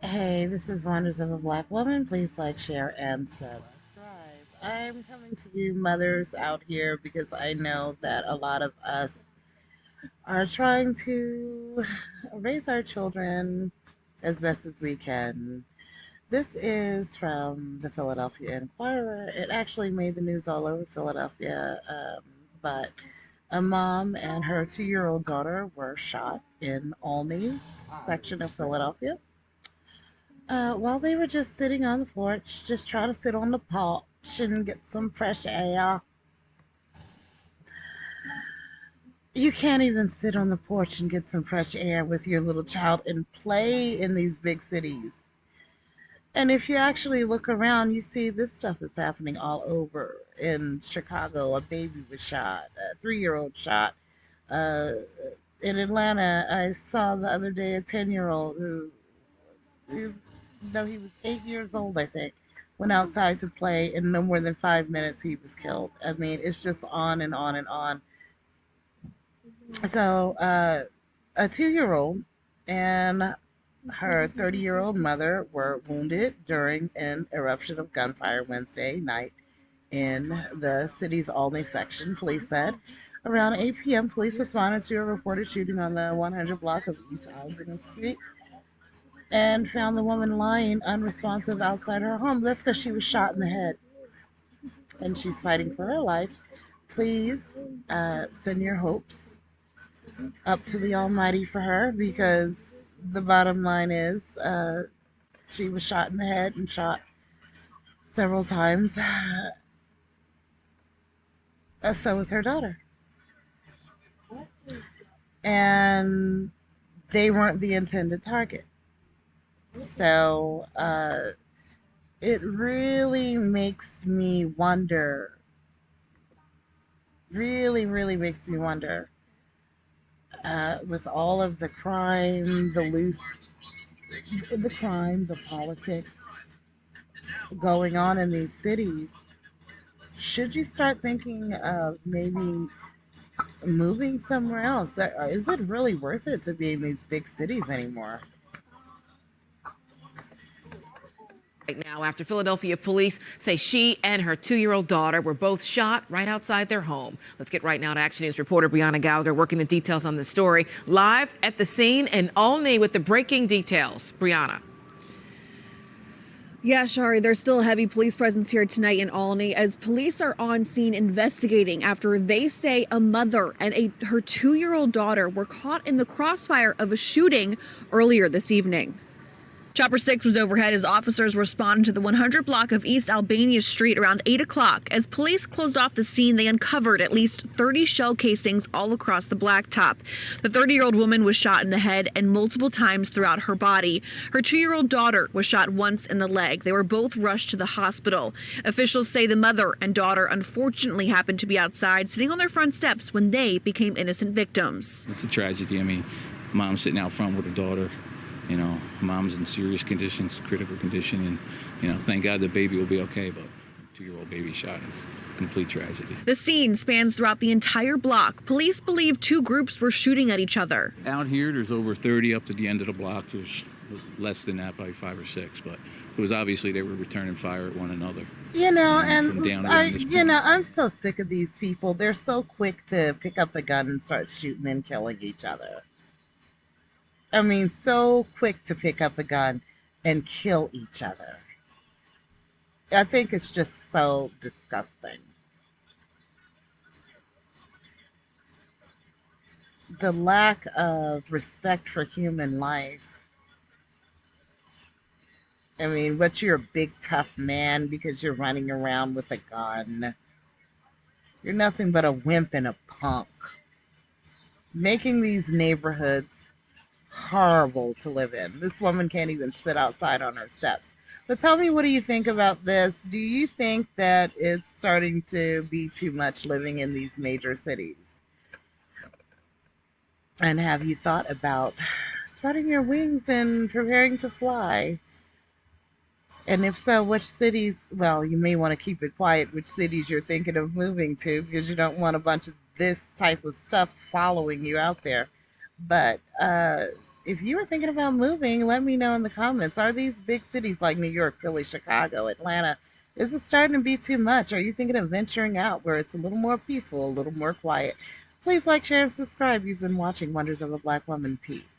Hey, this is Wonders of a Black Woman. Please like, share, and subscribe. I'm coming to you, mothers out here, because I know that a lot of us are trying to raise our children as best as we can. This is from the Philadelphia Inquirer. It actually made the news all over Philadelphia, but a mom and her 2-year-old daughter were shot in Olney section of Philadelphia. While they were just sitting on the porch, just trying to sit on the porch and get some fresh air. You can't even sit on the porch and get some fresh air with your little child and play in these big cities. And if you actually look around, you see this stuff is happening all over. In Chicago, a baby was shot, a 3-year-old shot. Uh, in Atlanta, I saw the other day a 10-year-old who no, he was 8 years old, I think, went outside to play. In no more than 5 minutes, he was killed. I mean, it's just on and on and on. So, a 2-year-old and her 30-year-old mother were wounded during an eruption of gunfire Wednesday night in the city's Albany section, police said. Around 8 p.m., police responded to a reported shooting on the 100 block of East Albany Street and found the woman lying unresponsive outside her home. That's because she was shot in the head and she's fighting for her life. Please send your hopes up to the Almighty for her, because the bottom line is she was shot in the head and shot several times. So was her daughter. And they weren't the intended target. So it really makes me wonder, really makes me wonder, with all of the crime, the politics going on in these cities, should you start thinking of maybe moving somewhere else? Is it really worth it to be in these big cities anymore? Right now, after Philadelphia police say she and her 2-year-old daughter were both shot right outside their home. Let's get right now to Action News reporter Brianna Gallagher working the details on this story live at the scene in Olney with the breaking details. Brianna. Yeah, Shari, there's still a heavy police presence here tonight in Olney as police are on scene investigating after they say a mother and her 2-year-old daughter were caught in the crossfire of a shooting earlier this evening. Chopper 6 was overhead as officers responded to the 100 block of East Albania Street around 8 o'clock. As police closed off the scene, they uncovered at least 30 shell casings all across the blacktop. The 30-year-old woman was shot in the head and multiple times throughout her body. Her 2-year-old daughter was shot once in the leg. They were both rushed to the hospital. Officials say the mother and daughter unfortunately happened to be outside sitting on their front steps when they became innocent victims. It's a tragedy. I mean, mom's sitting out front with her daughter. You know, mom's in serious conditions, critical condition, and, you know, thank God the baby will be okay, but 2-year-old baby shot is a complete tragedy. The scene spans throughout the entire block. Police believe two groups were shooting at each other. Out here, there's over 30 up to the end of the block. There's less than that, probably 5 or 6, but it was obviously they were returning fire at one another. You know, I'm so sick of these people. They're so quick to pick up a gun and start shooting and killing each other. I mean, so quick to pick up a gun and kill each other. I think it's just so disgusting. The lack of respect for human life. I mean, what, you're a big tough man because you're running around with a gun. You're nothing but a wimp and a punk. Making these neighborhoods horrible to live in. This woman can't even sit outside on her steps. But tell me, what do you think about this? Do you think that it's starting to be too much living in these major cities? And have you thought about spreading your wings and preparing to fly? And if so, which cities, well, you may want to keep it quiet, which cities you're thinking of moving to, because you don't want a bunch of this type of stuff following you out there. But if you are thinking about moving, let me know in the comments. Are these big cities like New York, Philly, Chicago, Atlanta, is it starting to be too much? Are you thinking of venturing out where it's a little more peaceful, a little more quiet? Please like, share, and subscribe. You've been watching Wonders of a Black Woman. Peace.